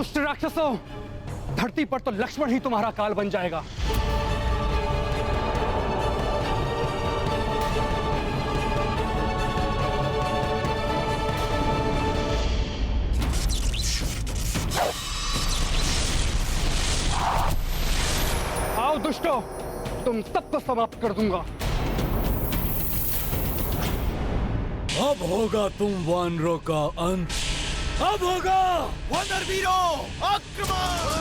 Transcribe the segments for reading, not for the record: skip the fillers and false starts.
दुष्ट राक्षसों, धरती पर तो लक्ष्मण ही तुम्हारा काल बन जाएगा। आओ दुष्टों, तुम सबको समाप्त कर दूंगा। अब होगा तुम वानरों का अंत। अब होगा। वानर वीरों, आक्रमण!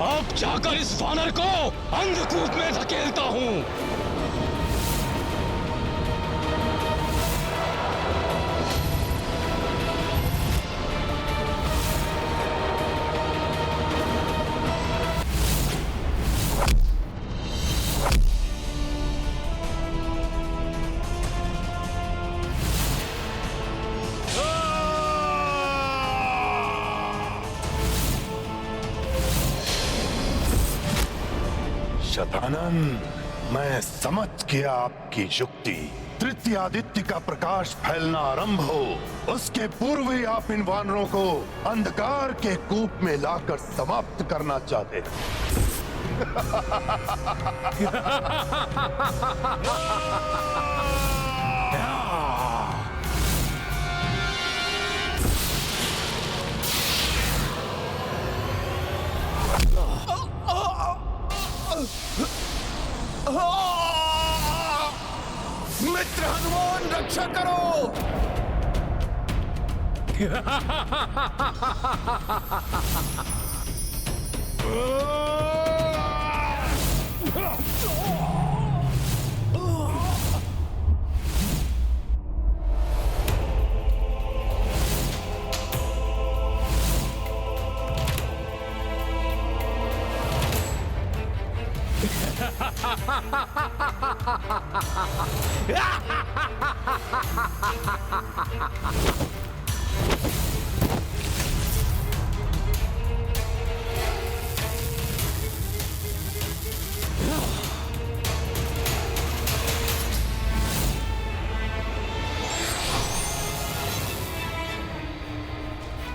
अब जाकर इस वानर को अंधकूप में धकेलता हूं। शतानन, मैं समझ गया आपकी युक्ति। तृतीय आदित्य का प्रकाश फैलना आरंभ हो, उसके पूर्व ही आप इन वानरों को अंधकार के कूप में लाकर समाप्त करना चाहते हैं। मित्र हनुमान, रक्षा करो!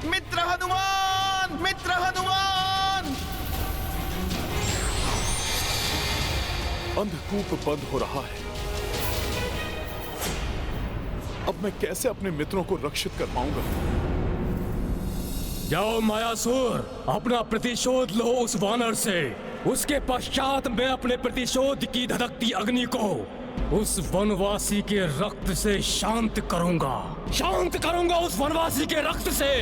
मित्र हनुमान, मित्र हनुमान! अंधकूप बंद हो रहा है। अब मैं कैसे अपने मित्रों को रक्षित कर पाऊंगा? जाओ मायासुर, अपना प्रतिशोध लो उस वानर से। उसके पश्चात मैं अपने प्रतिशोध की धधकती अग्नि को उस वनवासी के रक्त से शांत करूंगा। शांत करूंगा उस वनवासी के रक्त से।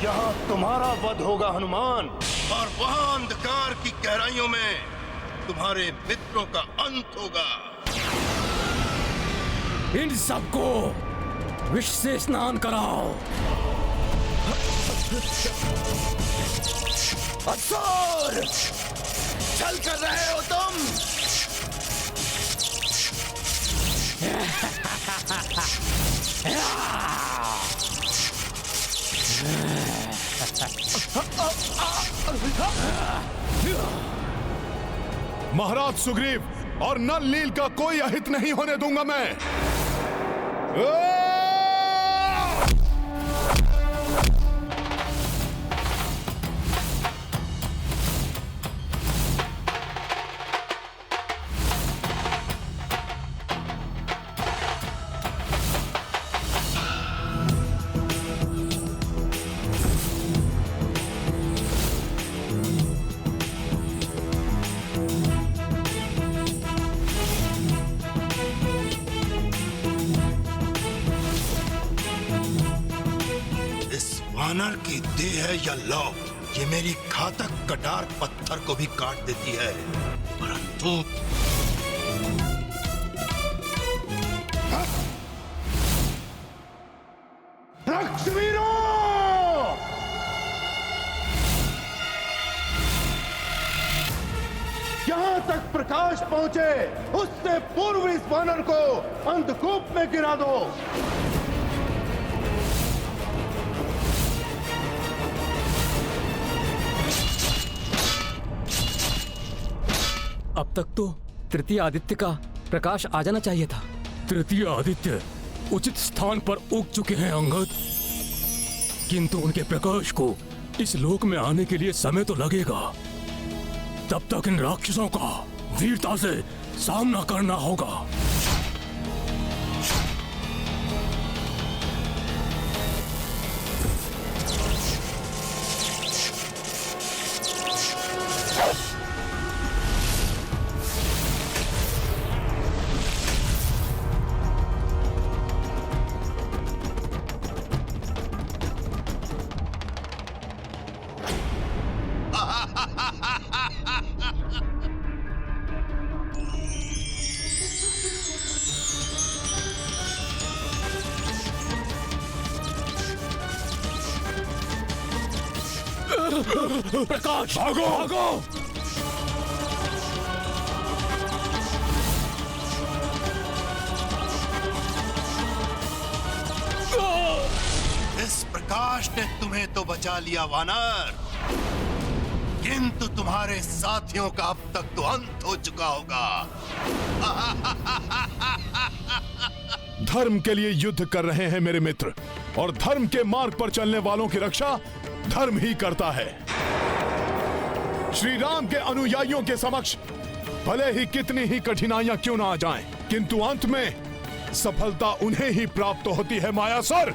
यहाँ तुम्हारा वध होगा हनुमान, और वहाँ अंधकार की गहराइयों में तुम्हारे मित्रों का अंत होगा। इन सबको विष से स्नान कराओ। असुर, चल कर रहे हो तुम? महाराज सुग्रीव और नल नील का कोई अहित नहीं होने दूंगा मैं। वानर की देह है या लौ, ये मेरी घातक कटार पत्थर को भी काट देती है, परंतु रक्षवीरों! जहां तक प्रकाश पहुंचे उससे पूर्व इस वानर को अंधकूप में गिरा दो। अब तक तो तृतीय आदित्य का प्रकाश आ जाना चाहिए था। तृतीय आदित्य उचित स्थान पर उग चुके हैं अंगद, किंतु उनके प्रकाश को इस लोक में आने के लिए समय तो लगेगा। तब तक इन राक्षसों का वीरता से सामना करना होगा। प्रकाश, भागो भागो! इस प्रकाश ने तुम्हें तो बचा लिया वानर, किंतु तुम्हारे साथियों का अब तक तो अंत हो चुका होगा। धर्म के लिए युद्ध कर रहे हैं मेरे मित्र, और धर्म के मार्ग पर चलने वालों की रक्षा धर्म ही करता है। श्री राम के अनुयायियों के समक्ष भले ही कितनी ही कठिनाइयां क्यों ना आ जाएं, किंतु अंत में सफलता उन्हें ही प्राप्त होती है मायासुर।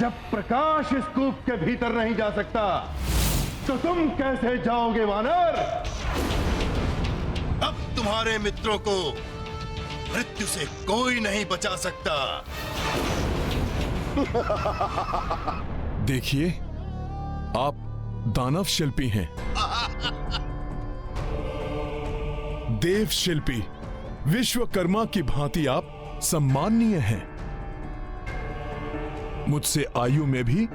जब प्रकाश इस कूप के भीतर नहीं जा सकता तो तुम कैसे जाओगे वानर? अब तुम्हारे मित्रों को मृत्यु से कोई नहीं बचा सकता। देखिए, आप दानव शिल्पी हैं, देव शिल्पी, विश्वकर्मा की भांति आप सम्माननीय हैं। मुझसे आयु में भी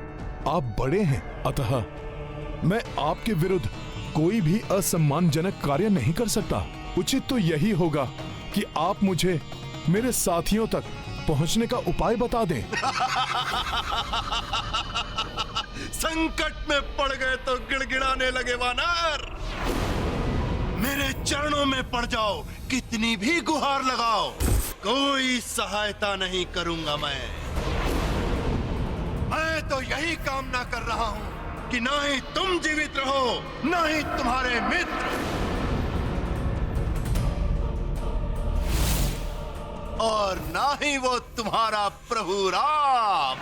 आप बड़े हैं, अतः मैं आपके विरुद्ध कोई भी असम्मानजनक कार्य नहीं कर सकता। उचित तो यही होगा कि आप मुझे मेरे साथियों तक पहुंचने का उपाय बता दें। संकट में पड़ गए तो गिड़गिड़ाने लगे वानर। मेरे चरणों में पड़ जाओ, कितनी भी गुहार लगाओ, कोई सहायता नहीं करूंगा। मैं तो यही कामना कर रहा हूं कि ना ही तुम जीवित रहो, ना ही तुम्हारे मित्र, और ना ही वो तुम्हारा प्रभु राम।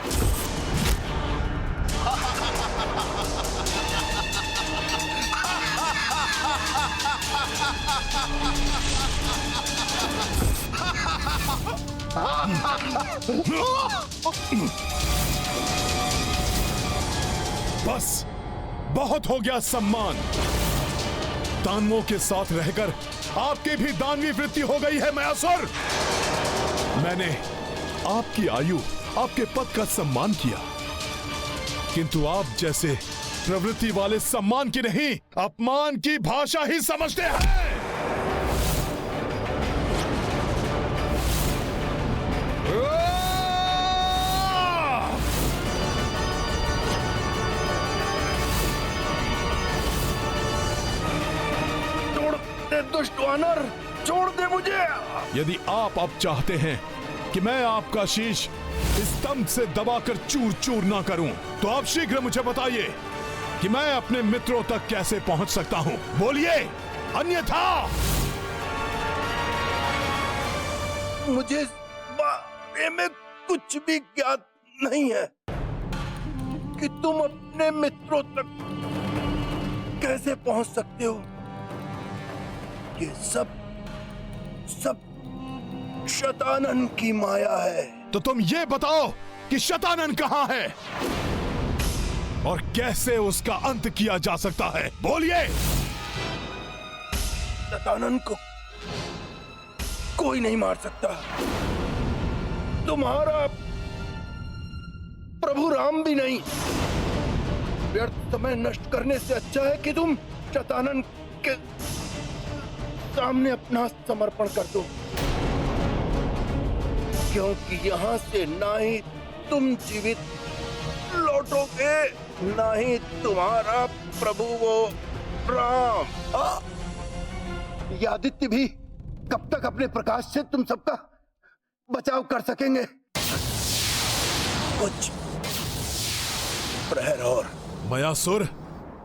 बस बहुत हो गया सम्मान। दानवों के साथ रहकर आपकी भी दानवी वृत्ति हो गई है मयासुर। मैंने आपकी आयु, आपके पद का सम्मान किया, किंतु आप जैसे प्रवृत्ति वाले सम्मान की नहीं, अपमान की भाषा ही समझते हैं। दुष्ट वानर, छोड़ दे मुझे। यदि आप अब चाहते हैं कि मैं आपका शीश स्तंभ से दबाकर चूर चूर ना करूं, तो आप शीघ्र मुझे बताइए कि मैं अपने मित्रों तक कैसे पहुंच सकता हूं। बोलिए, अन्यथा मुझे बारे में कुछ भी ज्ञात नहीं है कि तुम अपने मित्रों तक कैसे पहुंच सकते हो। ये सब शतानन की माया है। तो तुम ये बताओ कि शतानन कहां है और कैसे उसका अंत किया जा सकता है। बोलिए। शतानन को कोई नहीं मार सकता, तुम्हारा प्रभु राम भी नहीं। व्यर्थ समय नष्ट करने से अच्छा है कि तुम शतानन के सामने अपना समर्पण कर दो, क्योंकि यहाँ से ना ही तुम जीवित लौटोगे, ना ही तुम्हारा प्रभु वो राम। ये आदित्य भी कब तक अपने प्रकाश से तुम सबका बचाव कर सकेंगे? कुछ प्रहर और। मयासुर,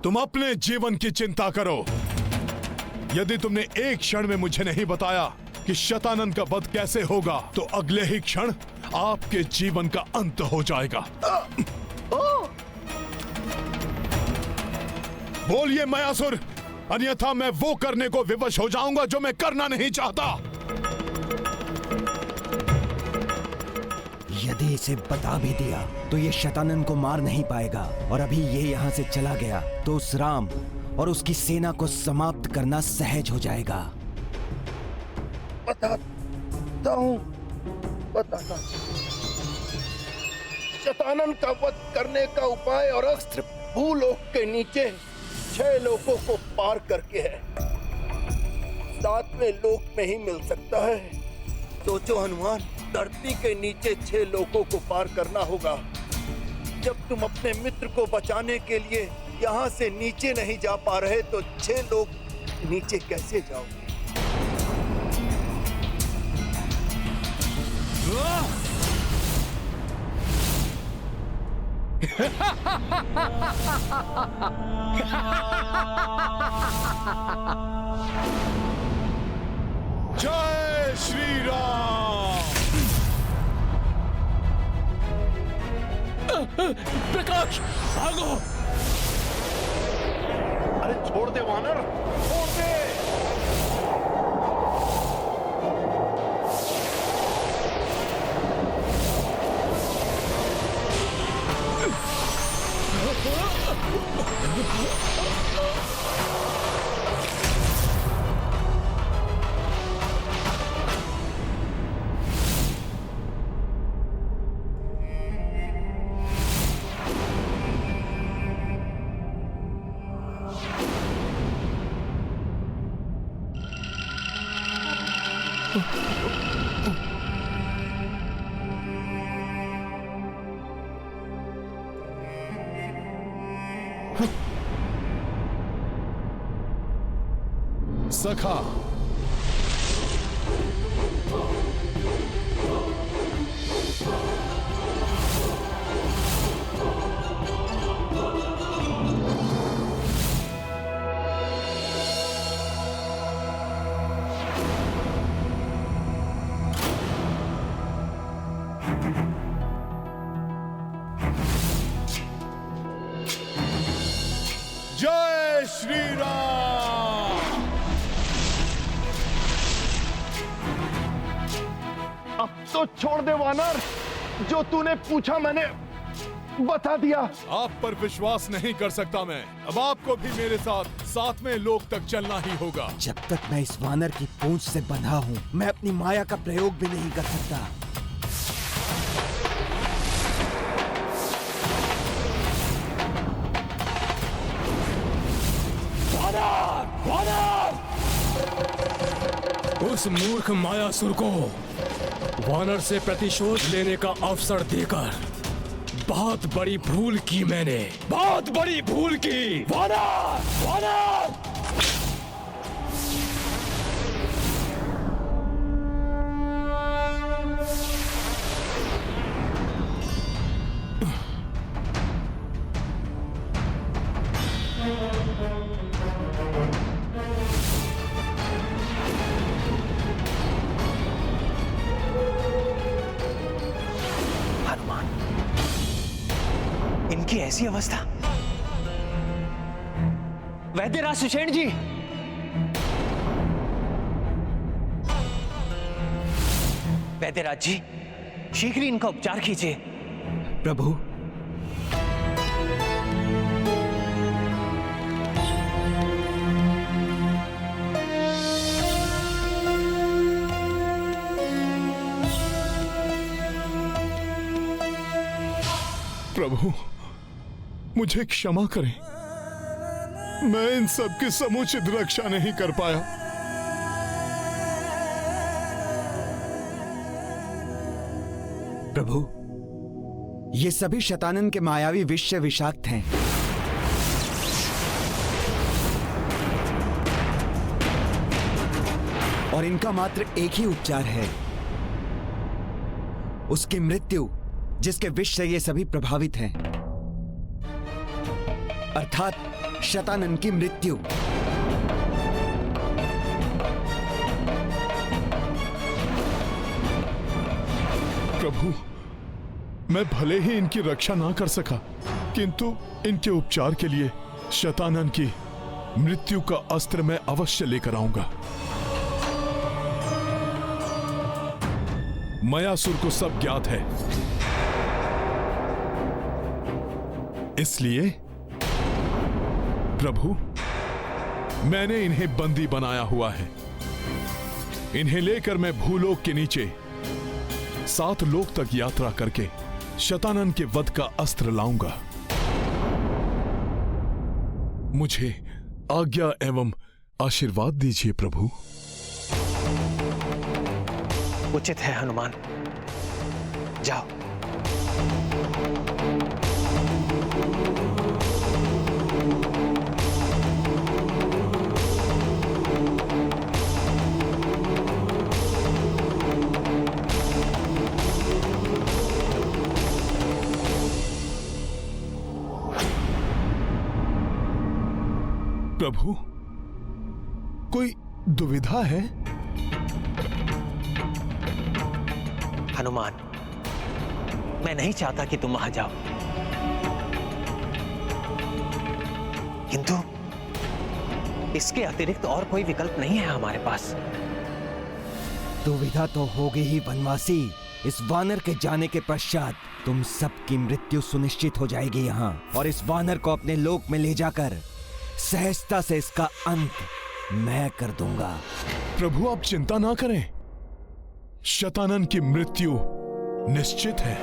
तुम अपने जीवन की चिंता करो। यदि तुमने एक क्षण में मुझे नहीं बताया कि शतानन का वध कैसे होगा, तो अगले ही क्षण आपके जीवन का अंत हो जाएगा। बोलिए मयासुर, अन्यथा मैं वो करने को विवश हो जाऊंगा जो मैं करना नहीं चाहता। यदि इसे बता भी दिया तो ये शतानन को मार नहीं पाएगा, और अभी ये यहाँ से चला गया तो उस राम और उसकी सेना को समाप्त करना सहज हो जाएगा। बताता हूं। शतानन का वध करने का उपाय और अस्त्र भूलोक के नीचे 6 लोकों को पार करके है, 7वें लोक में ही मिल सकता है। सोचो हनुमान, धरती के नीचे 6 लोकों को पार करना होगा। जब तुम अपने मित्र को बचाने के लिए यहाँ से नीचे नहीं जा पा रहे, तो 6 लोग नीचे कैसे जाओगे? जय श्री राम। प्रकाश, भागो। अरे छोड़ दे वानर, छोड़ दे। सखा, जय श्री राम। अब तो छोड़ दे वानर, जो तूने पूछा मैंने बता दिया। आप पर विश्वास नहीं कर सकता मैं। अब आपको भी मेरे साथ 7वें लोक तक चलना ही होगा। जब तक मैं इस वानर की पूंछ से बंधा हूँ, मैं अपनी माया का प्रयोग भी नहीं कर सकता। उस मूर्ख मायासुर को वानर से प्रतिशोध लेने का अवसर देकर बहुत बड़ी भूल की मैंने, बहुत बड़ी भूल की। वानर, वानर! इनकी ऐसी अवस्था। वैद्यराज सुषेण जी, वैद्यराज जी, शीघ्र ही इनका उपचार कीजिए। प्रभु, प्रभु, मुझे क्षमा करें। मैं इन सब की समुचित रक्षा नहीं कर पाया। प्रभु, ये सभी शतानन के मायावी विष से विषाक्त हैं। और इनका मात्र एक ही उपचार है, उसकी मृत्यु, जिसके विष से ये सभी प्रभावित हैं, अर्थात शतानन की मृत्यु। प्रभु, मैं भले ही इनकी रक्षा ना कर सका, किंतु इनके उपचार के लिए शतानन की मृत्यु का अस्त्र मैं अवश्य लेकर आऊंगा। मयासुर को सब ज्ञात है, इसलिए प्रभु, मैंने इन्हें बंदी बनाया हुआ है। इन्हें लेकर मैं भूलोक के नीचे 7 लोक तक यात्रा करके शतानन के वध का अस्त्र लाऊंगा। मुझे आज्ञा एवं आशीर्वाद दीजिए प्रभु। उचित है हनुमान, जाओ। प्रभु, कोई दुविधा है? हनुमान, मैं नहीं चाहता कि तुम वहां जाओ, किंतु इसके अतिरिक्त और कोई विकल्प नहीं है हमारे पास। दुविधा तो होगी ही वनवासी। इस वानर के जाने के पश्चात तुम सबकी मृत्यु सुनिश्चित हो जाएगी यहाँ, और इस वानर को अपने लोक में ले जाकर सहजता से इसका अंत मैं कर दूंगा। प्रभु, आप चिंता ना करें, शतानन की मृत्यु निश्चित है।